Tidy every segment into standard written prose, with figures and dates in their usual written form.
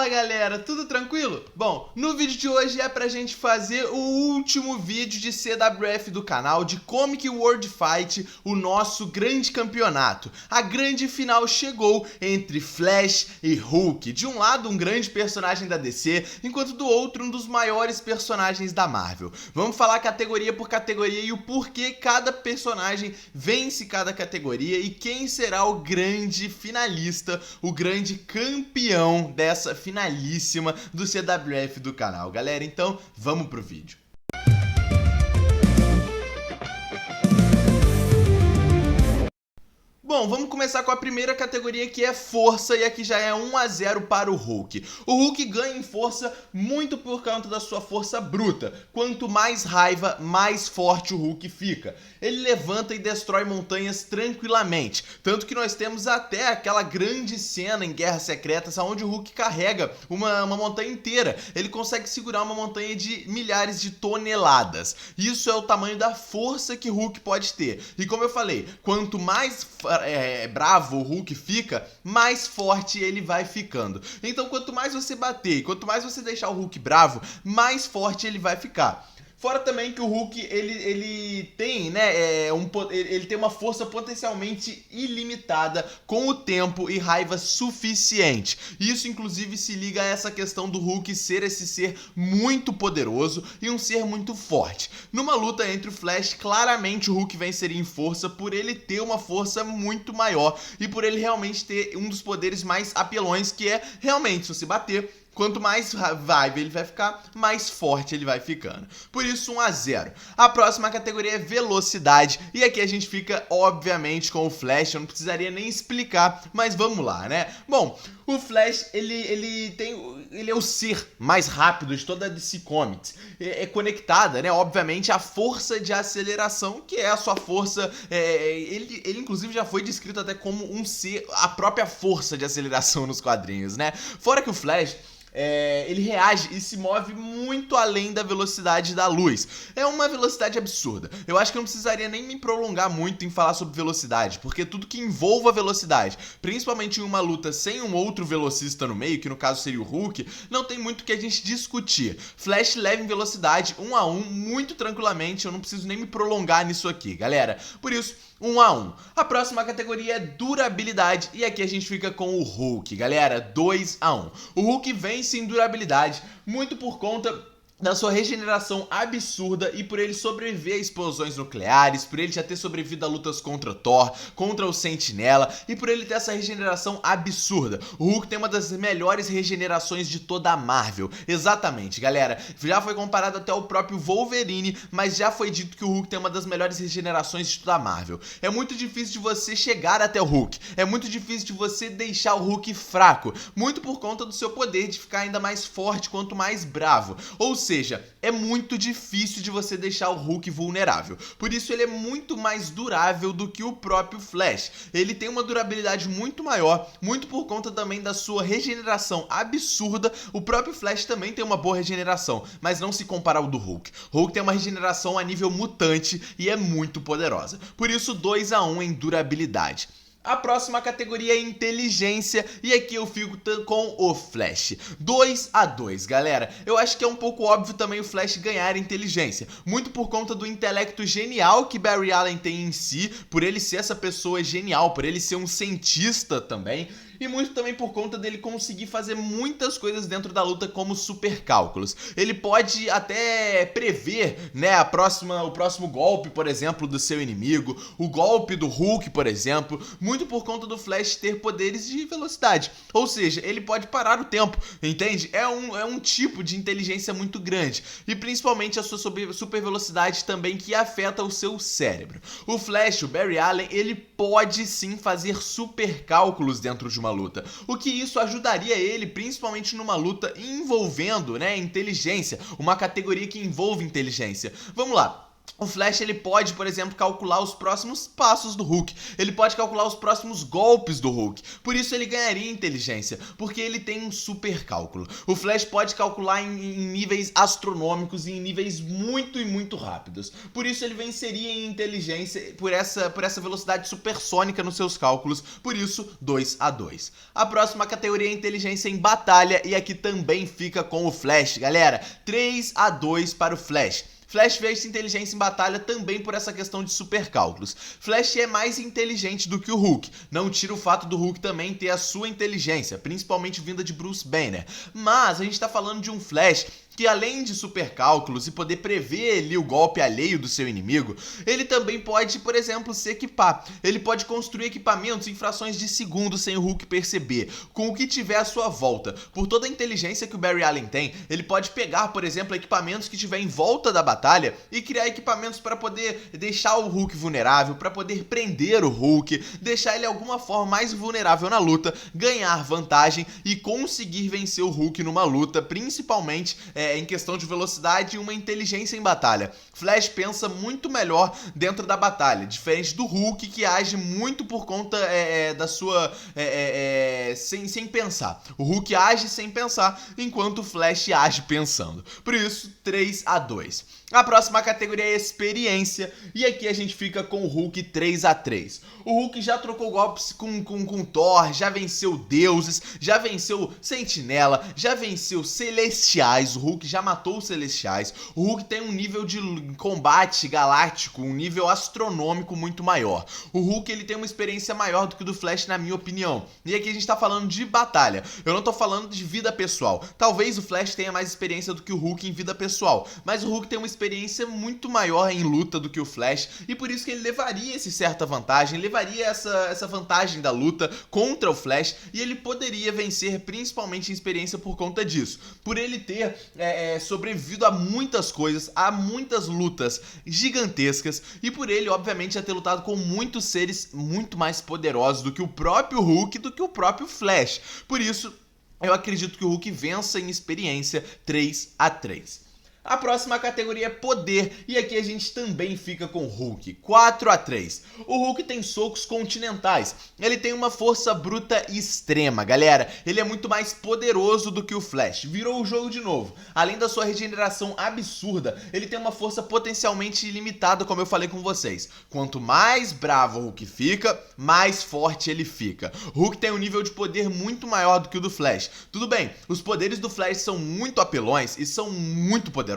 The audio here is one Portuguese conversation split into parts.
Fala galera, tudo tranquilo? Bom, no vídeo de hoje é pra gente fazer o último vídeo de CWF do canal, de Comic World Fight, o nosso grande campeonato. A grande final chegou entre Flash e Hulk. De um lado, um grande personagem da DC, enquanto do outro, um dos maiores personagens da Marvel. Vamos falar categoria por categoria e o porquê cada personagem vence cada categoria e quem será o grande finalista, o grande campeão dessa finalíssima do CWF do canal. Galera, então vamos pro vídeo. Bom, vamos começar com a primeira categoria, que é força, e aqui já é 1-0 para o Hulk. O Hulk ganha em força muito por conta da sua força bruta. Quanto mais raiva, mais forte o Hulk fica. Ele levanta e destrói montanhas tranquilamente. Tanto que nós temos até aquela grande cena em Guerras Secretas, onde o Hulk carrega uma montanha inteira. Ele consegue segurar uma montanha de milhares de toneladas. Isso é o tamanho da força que o Hulk pode ter. E como eu falei, quanto mais bravo o Hulk fica, mais forte ele vai ficando. Então quanto mais você bater, quanto mais você deixar o Hulk bravo, mais forte ele vai ficar. Fora também que o Hulk, ele tem, né, ele tem uma força potencialmente ilimitada com o tempo e raiva suficiente. Isso, inclusive, se liga a essa questão do Hulk ser esse ser muito poderoso e um ser muito forte. Numa luta entre o Flash, claramente o Hulk venceria em força por ele ter uma força muito maior e por ele realmente ter um dos poderes mais apelões, que é realmente, se você bater, quanto mais vibe ele vai ficar, mais forte ele vai ficando. Por isso, 1-0. A próxima categoria é velocidade. E aqui a gente fica, obviamente, com o Flash. Eu não precisaria nem explicar, mas vamos lá, né? Bom, o Flash, ele é o ser mais rápido de toda a DC Comics. É conectada, né? Obviamente, à força de aceleração, que é a sua força. Ele inclusive, já foi descrito até como um ser, a própria força de aceleração nos quadrinhos, né? Fora que o Flash, ele reage e se move muito além da velocidade da luz. É uma velocidade absurda. Eu acho que eu não precisaria nem me prolongar muito em falar sobre velocidade, porque tudo que envolva velocidade, principalmente em uma luta sem um outro velocista no meio, que no caso seria o Hulk, não tem muito o que a gente discutir. Flash leva em velocidade 1-1 muito tranquilamente, eu não preciso nem me prolongar nisso aqui, galera. Por isso, 1-1. A próxima categoria é durabilidade e aqui a gente fica com o Hulk, galera, 2-1. O Hulk vence em durabilidade muito por conta da sua regeneração absurda e por ele sobreviver a explosões nucleares, por ele já ter sobrevivido a lutas contra Thor, contra o Sentinela e por ele ter essa regeneração absurda. O Hulk tem uma das melhores regenerações de toda a Marvel. Exatamente, galera. Já foi comparado até ao próprio Wolverine, mas já foi dito que o Hulk tem uma das melhores regenerações de toda a Marvel. É muito difícil de você chegar até o Hulk. É muito difícil de você deixar o Hulk fraco, muito por conta do seu poder de ficar ainda mais forte quanto mais bravo. Ou seja, é muito difícil de você deixar o Hulk vulnerável. Por isso ele é muito mais durável do que o próprio Flash. Ele tem uma durabilidade muito maior, muito por conta também da sua regeneração absurda. O próprio Flash também tem uma boa regeneração, mas não se compara ao do Hulk. O Hulk tem uma regeneração a nível mutante e é muito poderosa. Por isso 2-1 em durabilidade. A próxima categoria é inteligência e aqui eu fico com o Flash. 2-2, galera. Eu acho que é um pouco óbvio também o Flash ganhar inteligência, muito por conta do intelecto genial que Barry Allen tem em si, por ele ser essa pessoa genial, por ele ser um cientista também, e muito também por conta dele conseguir fazer muitas coisas dentro da luta como super cálculos. Ele pode até prever, né, o próximo golpe, por exemplo, do seu inimigo, o golpe do Hulk, por exemplo, muito por conta do Flash ter poderes de velocidade. Ou seja, ele pode parar o tempo, entende? É um tipo de inteligência muito grande. E principalmente a sua super velocidade também, que afeta o seu cérebro. O Flash, o Barry Allen, ele pode sim fazer super cálculos dentro de uma luta, o que isso ajudaria ele principalmente numa luta envolvendo, né, inteligência, uma categoria que envolve inteligência. Vamos lá. O Flash ele pode, por exemplo, calcular os próximos passos do Hulk. Ele pode calcular os próximos golpes do Hulk. Por isso ele ganharia inteligência, porque ele tem um super cálculo. O Flash pode calcular em níveis astronômicos e em níveis muito rápidos. Por isso ele venceria em inteligência por essa velocidade supersônica nos seus cálculos. Por isso, 2-2. A próxima categoria é inteligência em batalha e aqui também fica com o Flash, galera. 3-2 para o Flash. Flash vence inteligência em batalha também por essa questão de super cálculos. Flash é mais inteligente do que o Hulk. Não tira o fato do Hulk também ter a sua inteligência, principalmente vinda de Bruce Banner. Mas a gente tá falando de um Flash que além de super cálculos e poder prever ali o golpe alheio do seu inimigo, ele também pode, por exemplo, se equipar. Ele pode construir equipamentos em frações de segundos sem o Hulk perceber, com o que tiver à sua volta. Por toda a inteligência que o Barry Allen tem, ele pode pegar, por exemplo, equipamentos que tiver em volta da batalha e criar equipamentos para poder deixar o Hulk vulnerável, para poder prender o Hulk, deixar ele de alguma forma mais vulnerável na luta, ganhar vantagem e conseguir vencer o Hulk numa luta, principalmente em questão de velocidade e uma inteligência em batalha. Flash pensa muito melhor dentro da batalha, diferente do Hulk, que age muito por conta da sua... sem pensar. O Hulk age sem pensar, enquanto o Flash age pensando. Por isso, 3-2. A próxima categoria é experiência, e aqui a gente fica com o Hulk 3-3. O Hulk já trocou golpes com Thor, já venceu deuses, já venceu Sentinela, já venceu Celestiais, o Hulk já matou os Celestiais. O Hulk tem um nível de combate galáctico, um nível astronômico muito maior. O Hulk ele tem uma experiência maior do que o do Flash, na minha opinião. E aqui a gente tá falando de batalha, eu não tô falando de vida pessoal. Talvez o Flash tenha mais experiência do que o Hulk em vida pessoal, mas o Hulk tem uma experiência muito maior em luta do que o Flash, e por isso que ele levaria essa certa vantagem, levaria essa vantagem da luta contra o Flash, e ele poderia vencer principalmente em experiência por conta disso. Por ele ter sobrevivido a muitas coisas, a muitas lutas gigantescas, e por ele, obviamente, já ter lutado com muitos seres muito mais poderosos do que o próprio Hulk, do que o próprio Flash. Por isso, eu acredito que o Hulk vença em experiência 3-3. A próxima categoria é poder, e aqui a gente também fica com o Hulk, 4-3. O Hulk tem socos continentais, ele tem uma força bruta extrema, galera. Ele é muito mais poderoso do que o Flash, virou o jogo de novo. Além da sua regeneração absurda, ele tem uma força potencialmente ilimitada, como eu falei com vocês. Quanto mais bravo o Hulk fica, mais forte ele fica. O Hulk tem um nível de poder muito maior do que o do Flash. Tudo bem, os poderes do Flash são muito apelões e são muito poderosos.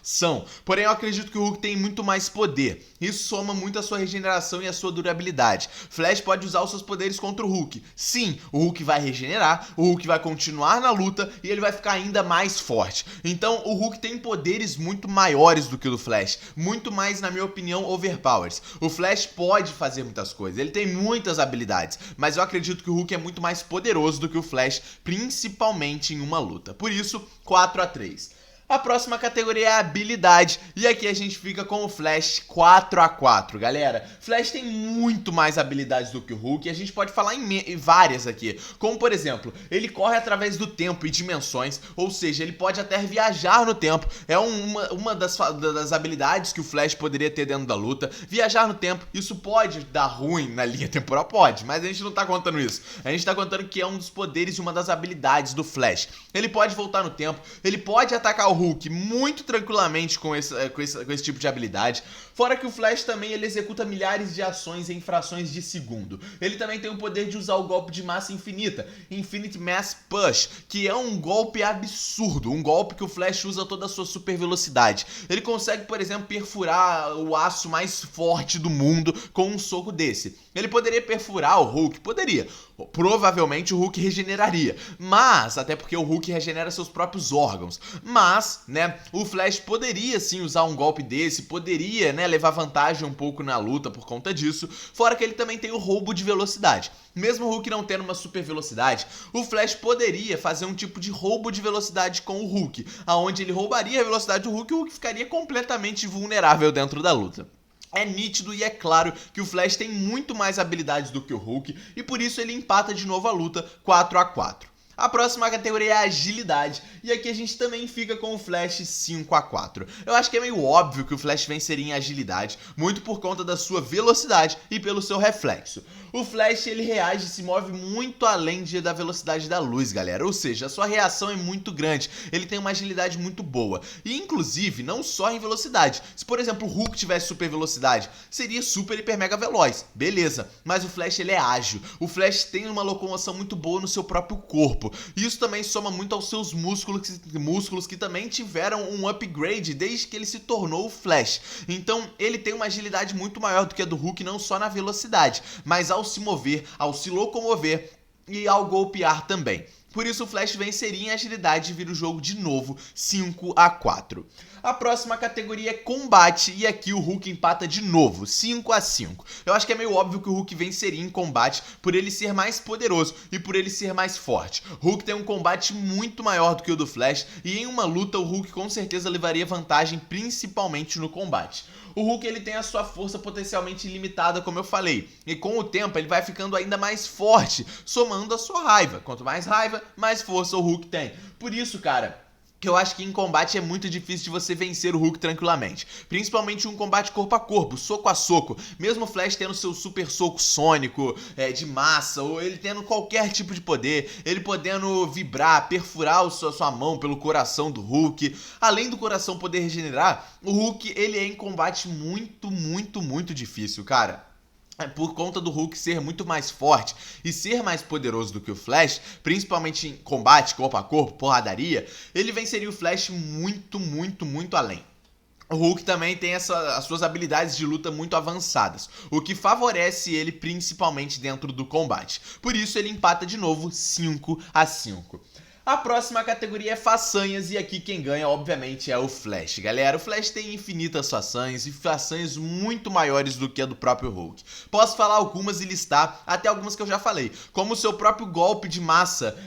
São, porém eu acredito que o Hulk tem muito mais poder. Isso soma muito a sua regeneração e a sua durabilidade. Flash pode usar os seus poderes contra o Hulk. Sim, o Hulk vai regenerar, o Hulk vai continuar na luta e ele vai ficar ainda mais forte. Então o Hulk tem poderes muito maiores do que o do Flash, muito mais, na minha opinião, overpowers. O Flash pode fazer muitas coisas, ele tem muitas habilidades, mas eu acredito que o Hulk é muito mais poderoso do que o Flash, principalmente em uma luta. Por isso, 4-3. A próxima categoria é a habilidade, e aqui a gente fica com o Flash 4-4, galera. Flash tem muito mais habilidades do que o Hulk, e a gente pode falar em várias aqui, como por exemplo, ele corre através do tempo e dimensões, ou seja, ele pode até viajar no tempo. É uma das habilidades que o Flash poderia ter dentro da luta. Viajar no tempo, isso pode dar ruim na linha temporal, pode, mas a gente não tá contando isso. A gente tá contando que é um dos poderes e uma das habilidades do Flash. Ele pode voltar no tempo, ele pode atacar o Hulk muito tranquilamente com esse tipo de habilidade. Fora que o Flash também ele executa milhares de ações em frações de segundo. Ele também tem o poder de usar o golpe de massa infinita, Infinite Mass Push, que é um golpe absurdo, um golpe que o Flash usa toda a sua super velocidade. Ele consegue, por exemplo, perfurar o aço mais forte do mundo com um soco desse. Ele poderia perfurar o Hulk? Poderia. Provavelmente o Hulk regeneraria, mas, até porque o Hulk regenera seus próprios órgãos, mas, né, o Flash poderia sim usar um golpe desse, poderia, né, levar vantagem um pouco na luta por conta disso, fora que ele também tem o roubo de velocidade. Mesmo o Hulk não tendo uma super velocidade, o Flash poderia fazer um tipo de roubo de velocidade com o Hulk, aonde ele roubaria a velocidade do Hulk e o Hulk ficaria completamente vulnerável dentro da luta. É nítido e é claro que o Flash tem muito mais habilidades do que o Hulk e por isso ele empata de novo a luta 4-4. A próxima categoria é a agilidade, e aqui a gente também fica com o Flash 5/4. Eu acho que é meio óbvio que o Flash venceria em agilidade, muito por conta da sua velocidade e pelo seu reflexo. O Flash, ele reage e se move muito além da velocidade da luz, galera, ou seja, a sua reação é muito grande, ele tem uma agilidade muito boa, e inclusive não só em velocidade. Se por exemplo o Hulk tivesse super velocidade, seria super hiper mega veloz, beleza, mas o Flash ele é ágil, o Flash tem uma locomoção muito boa no seu próprio corpo, e isso também soma muito aos seus músculos que também tiveram um upgrade desde que ele se tornou o Flash. Então ele tem uma agilidade muito maior do que a do Hulk, não só na velocidade, mas ao se mover, ao se locomover e ao golpear também. Por isso o Flash venceria em agilidade e vira o jogo de novo 5/4. A próxima categoria é combate, e aqui o Hulk empata de novo, 5/5. Eu acho que é meio óbvio que o Hulk venceria em combate por ele ser mais poderoso e por ele ser mais forte. O Hulk tem um combate muito maior do que o do Flash, e em uma luta o Hulk com certeza levaria vantagem, principalmente no combate. O Hulk ele tem a sua força potencialmente ilimitada, como eu falei, e com o tempo ele vai ficando ainda mais forte, somando a sua raiva. Quanto mais raiva, mais força o Hulk tem. Por isso, cara, que eu acho que em combate é muito difícil de você vencer o Hulk tranquilamente. Principalmente um combate corpo a corpo, soco a soco. Mesmo o Flash tendo seu super soco sônico, de massa, ou ele tendo qualquer tipo de poder, ele podendo vibrar, perfurar sua mão pelo coração do Hulk. Além do coração poder regenerar, o Hulk ele é em combate muito difícil, cara. Por conta do Hulk ser muito mais forte e ser mais poderoso do que o Flash, principalmente em combate, corpo a corpo, porradaria, ele venceria o Flash muito além. O Hulk também tem as suas habilidades de luta muito avançadas, o que favorece ele principalmente dentro do combate. Por isso ele empata de novo 5/5. A próxima categoria é façanhas, e aqui quem ganha obviamente é o Flash, galera. O Flash tem infinitas façanhas e façanhas muito maiores do que a do próprio Hulk. Posso falar algumas e listar até algumas que eu já falei, como o seu próprio golpe de massa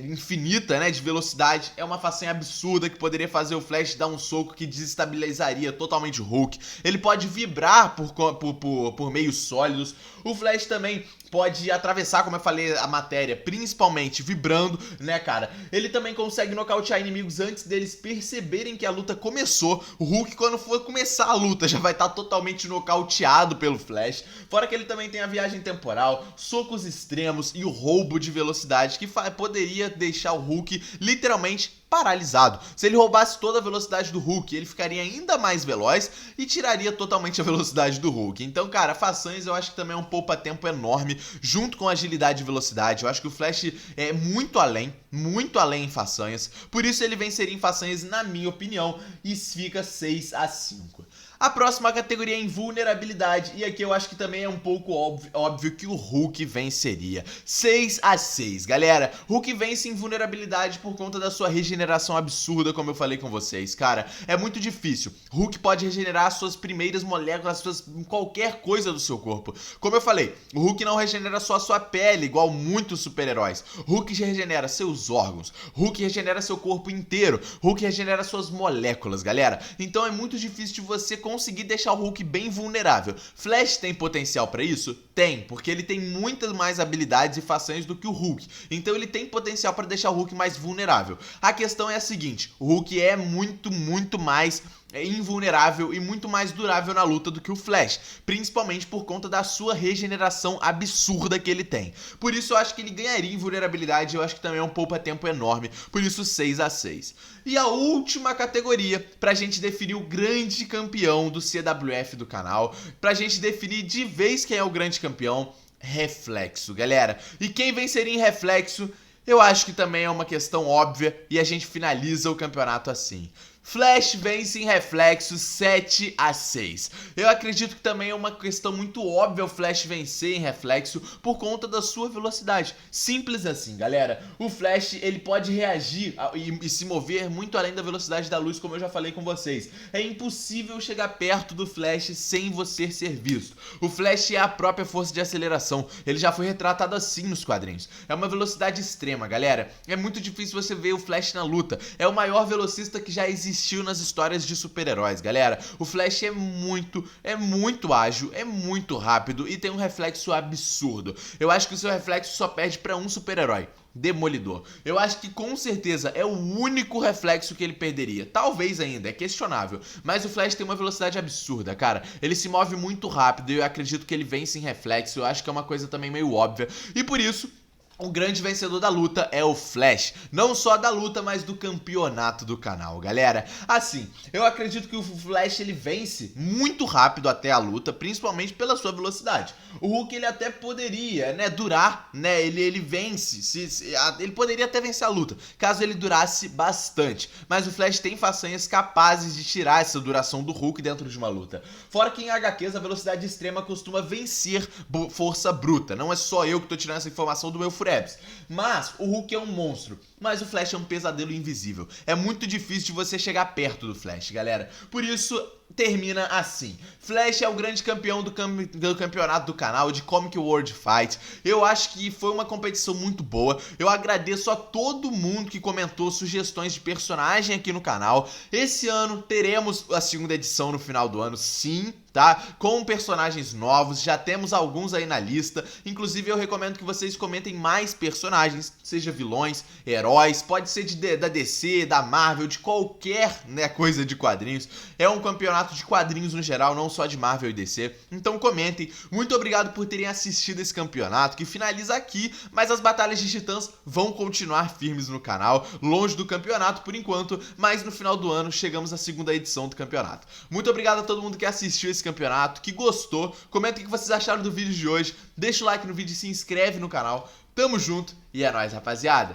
infinita, né, de velocidade, é uma façanha absurda que poderia fazer o Flash dar um soco que desestabilizaria totalmente o Hulk. Ele pode vibrar por meios sólidos. O Flash também pode atravessar, como eu falei, a matéria, principalmente vibrando, né, cara? Ele também consegue nocautear inimigos antes deles perceberem que a luta começou. O Hulk, quando for começar a luta, já vai estar totalmente nocauteado pelo Flash. Fora que ele também tem a viagem temporal, socos extremos e o roubo de velocidade, que poderia deixar o Hulk literalmente paralisado. Se ele roubasse toda a velocidade do Hulk, ele ficaria ainda mais veloz e tiraria totalmente a velocidade do Hulk. Então, cara, façanhas eu acho que também é um poupa-tempo enorme, junto com agilidade e velocidade. Eu acho que o Flash é muito além em façanhas. Por isso ele venceria em façanhas, na minha opinião, e fica 6/5. A próxima categoria é invulnerabilidade, e aqui eu acho que também é um pouco óbvio que o Hulk venceria. 6/6, galera. Hulk vence em vulnerabilidade por conta da sua regeneração absurda, como eu falei com vocês. Cara, é muito difícil. Hulk pode regenerar as suas primeiras moléculas, qualquer coisa do seu corpo. Como eu falei, o Hulk não regenera só a sua pele, igual muitos super-heróis. Hulk regenera seus órgãos, Hulk regenera seu corpo inteiro, Hulk regenera suas moléculas, galera. Então é muito difícil de você conseguir deixar o Hulk bem vulnerável. Flash tem potencial pra isso? Tem, porque ele tem muitas mais habilidades e façanhas do que o Hulk. Então ele tem potencial pra deixar o Hulk mais vulnerável. A questão é a seguinte, o Hulk é muito mais invulnerável e muito mais durável na luta do que o Flash, principalmente por conta da sua regeneração absurda que ele tem. Por isso eu acho que ele ganharia em vulnerabilidade, eu acho que também é um poupa-tempo enorme, por isso 6/6. E a última categoria, pra gente definir o grande campeão do CWF do canal, pra gente definir de vez quem é o grande campeão, reflexo, galera. E quem venceria em reflexo, eu acho que também é uma questão óbvia, e a gente finaliza o campeonato assim. Flash vence em reflexo 7/6. Eu acredito que também é uma questão muito óbvia o Flash vencer em reflexo por conta da sua velocidade. Simples assim, galera. O Flash, ele pode reagir e se mover muito além da velocidade da luz, como eu já falei com vocês. É impossível chegar perto do Flash sem você ser visto. O Flash é a própria força de aceleração. Ele já foi retratado assim nos quadrinhos. É uma velocidade extrema, galera. É muito difícil você ver o Flash na luta. É o maior velocista que já existiu existiu nas histórias de super-heróis, galera. O Flash é muito ágil, é muito rápido e tem um reflexo absurdo. Eu acho que o seu reflexo só perde pra um super-herói: Demolidor. Eu acho que com certeza é o único reflexo que ele perderia. Talvez ainda, é questionável. Mas o Flash tem uma velocidade absurda, cara. Ele se move muito rápido e eu acredito que ele vence em reflexo. Eu acho que é uma coisa também meio óbvia. E por isso, o grande vencedor da luta é o Flash. Não só da luta, mas do campeonato do canal, galera. Assim, eu acredito que o Flash ele vence muito rápido até a luta, principalmente pela sua velocidade. O Hulk ele até poderia, né, durar, né, ele vence, ele poderia até vencer a luta, caso ele durasse bastante. Mas o Flash tem façanhas capazes de tirar essa duração do Hulk dentro de uma luta. Fora que em HQs a velocidade extrema costuma vencer força bruta. Não é só eu que tô tirando essa informação do meu Fred. Mas o Hulk é um monstro, mas o Flash é um pesadelo invisível. É muito difícil de você chegar perto do Flash, galera. Por isso, termina assim: Flash é o grande campeão do campeonato do canal, de Comic World Fight. Eu acho que foi uma competição muito boa. Eu agradeço a todo mundo que comentou sugestões de personagem aqui no canal. Esse ano teremos a segunda edição no final do ano, sim, tá? Com personagens novos, já temos alguns aí na lista. Inclusive eu recomendo que vocês comentem mais personagens, seja vilões, heróis, pode ser da DC, da Marvel, de qualquer, né, coisa de quadrinhos. É um campeonato de quadrinhos no geral, não só de Marvel e DC. Então comentem. Muito obrigado por terem assistido esse campeonato, que finaliza aqui, mas as batalhas de titãs vão continuar firmes no canal, longe do campeonato por enquanto, mas no final do ano chegamos à segunda edição do campeonato. Muito obrigado a todo mundo que assistiu esse campeonato, que gostou. Comenta o que vocês acharam do vídeo de hoje, deixa o like no vídeo e se inscreve no canal. Tamo junto e é nóis, rapaziada!